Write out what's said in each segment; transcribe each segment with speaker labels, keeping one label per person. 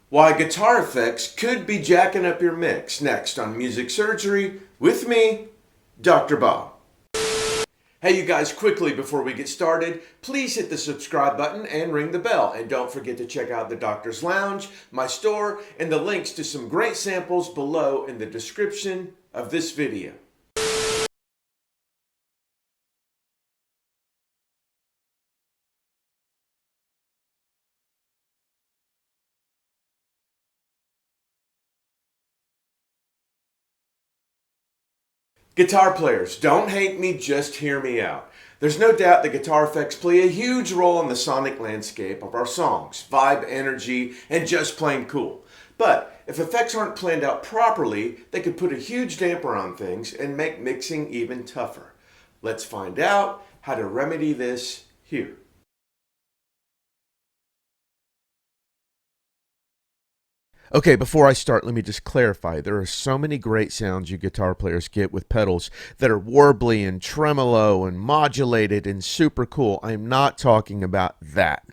Speaker 1: Why guitar effects could be jacking up your mix. Next on Music Surgery with me, Dr. Bob. Hey you guys, quickly before we get started, please hit the subscribe button and ring the bell. And don't forget to check out the Doctor's Lounge, my store, and the links to some great samples below in the description of this video. Guitar players, don't hate me, just hear me out. There's no doubt that guitar effects play a huge role in the sonic landscape of our songs, vibe, energy, and just plain cool. But if effects aren't planned out properly, they could put a huge damper on things and make mixing even tougher. Let's find out how to remedy this here. Okay, before I start, let me just clarify. There are so many great sounds you guitar players get with pedals that are warbly and tremolo and modulated and super cool. I'm not talking about that.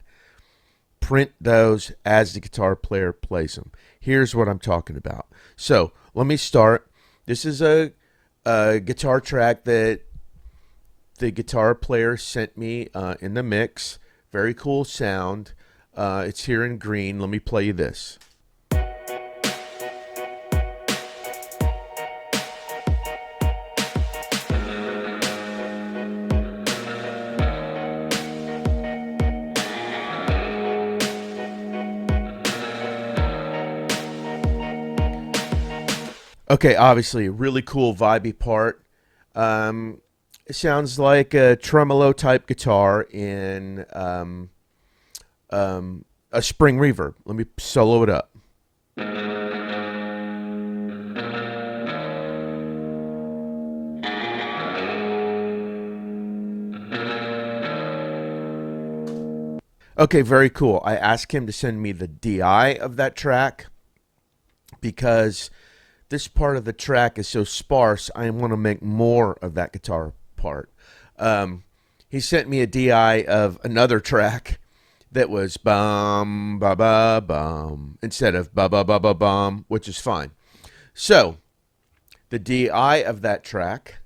Speaker 1: Print those as the guitar player plays them. Here's what I'm talking about. So let me start. This is a guitar track that the guitar player sent me in the mix. Very cool sound. It's here in green. Let me play you this. Okay, obviously a really cool vibey part. It sounds like a tremolo type guitar in a spring reverb. Let me solo it up. Okay, very cool. I asked him to send me the DI of that track because this part of the track is so sparse. I want to make more of that guitar part. He sent me a DI of another track that was bum ba ba bum instead of ba ba ba ba bum, which is fine. So the DI of that track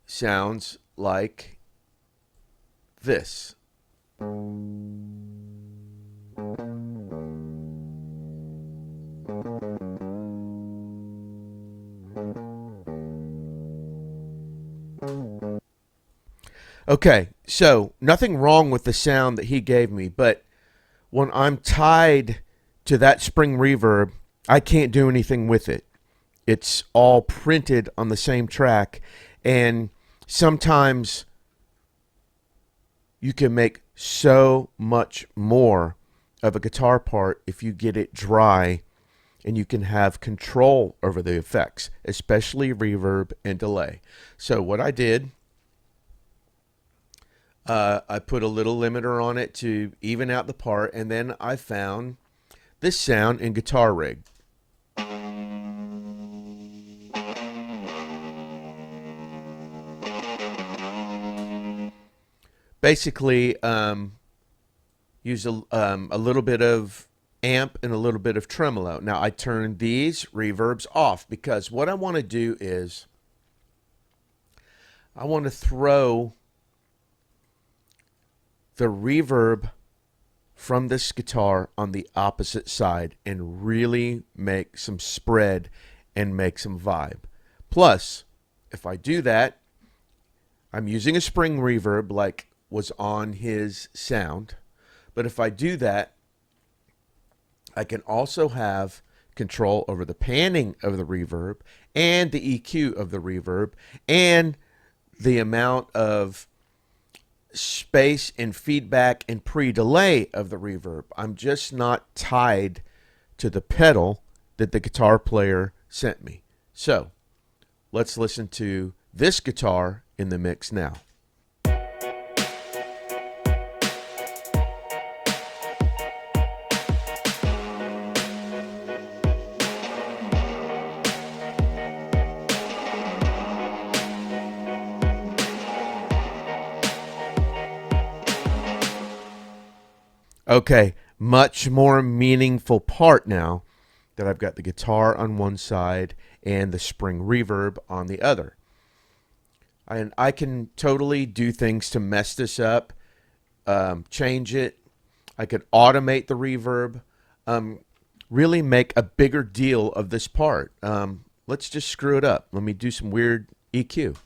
Speaker 1: sounds like this. Okay, so nothing wrong with the sound that he gave me, but when I'm tied to that spring reverb, I can't do anything with it. It's all printed on the same track, and sometimes you can make so much more of a guitar part if you get it dry and you can have control over the effects, especially reverb and delay. So what I did, I put a little limiter on it to even out the part, and then I found this sound in Guitar Rig. Basically, use a little bit of amp and a little bit of tremolo. Now, I turned these reverbs off because what I want to do is I want to throw the reverb from this guitar on the opposite side and really make some spread and make some vibe. Plus, if I do that, I'm using a spring reverb like was on his sound. But if I do that, I can also have control over the panning of the reverb and the EQ of the reverb and the amount of space and feedback and pre-delay of the reverb. I'm just not tied to the pedal that the guitar player sent me. So let's listen to this guitar in the mix now. Okay, much more meaningful part now that I've got the guitar on one side and the spring reverb on the other. And I can totally do things to mess this up, change it. I could automate the reverb, really make a bigger deal of this part. Let's just screw it up. Let me do some weird EQ.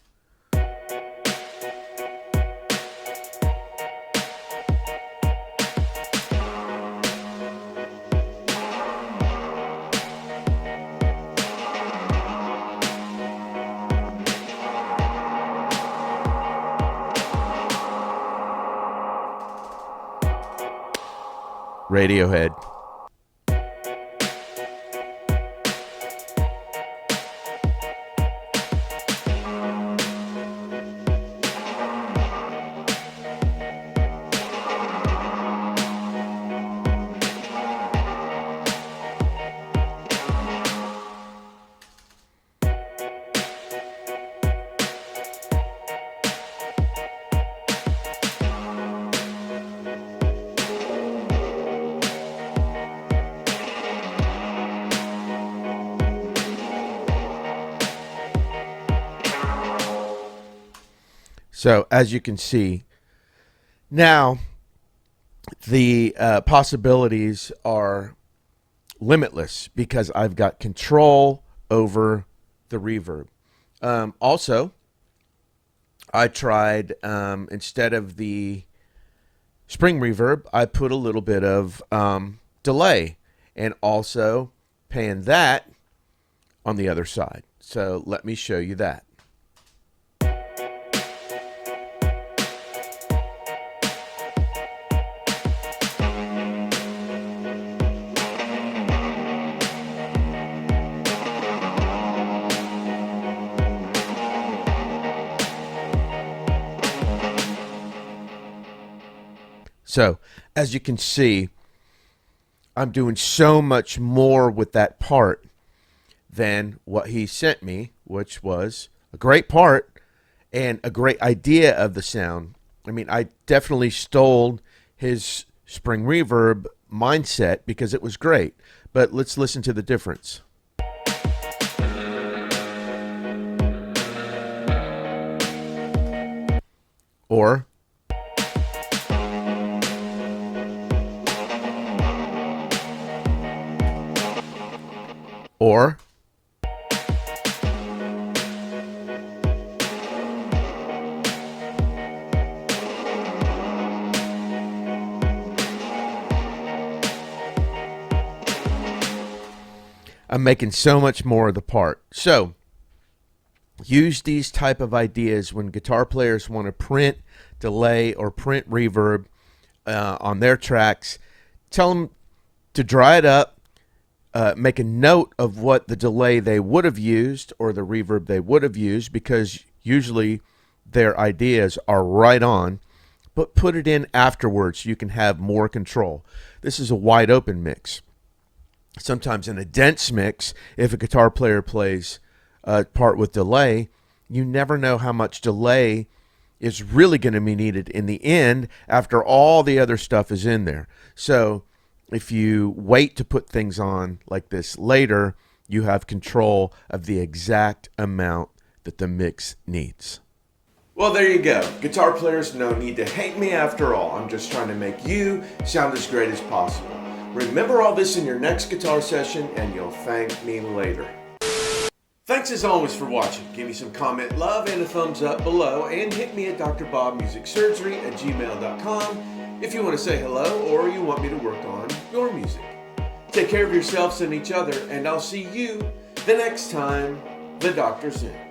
Speaker 1: Radiohead. So as you can see, now the possibilities are limitless because I've got control over the reverb. Also, I tried, instead of the spring reverb, I put a little bit of delay, and also pan that on the other side. So let me show you that. So, as you can see, I'm doing so much more with that part than what he sent me, which was a great part and a great idea of the sound. I mean, I definitely stole his spring reverb mindset because it was great. But let's listen to the difference. Or I'm making so much more of the part. So use these type of ideas when guitar players want to print delay or print reverb on their tracks. Tell them to dry it up, make a note of what the delay they would have used or the reverb they would have used, because usually their ideas are right on, but put it in afterwards so you can have more control. This is a wide open mix. Sometimes in a dense mix, if a guitar player plays a part with delay, you never know how much delay is really going to be needed in the end after all the other stuff is in there. So if you wait to put things on like this later, you have control of the exact amount that the mix needs. Well, there you go. Guitar players, no need to hate me after all. I'm just trying to make you sound as great as possible. Remember all this in your next guitar session and you'll thank me later. Thanks as always for watching. Give me some comment love and a thumbs up below, and hit me at drbobmusicsurgery@gmail.com if you want to say hello or you want me to work on your music. Take care of yourselves and each other, and I'll see you the next time the doctor's in.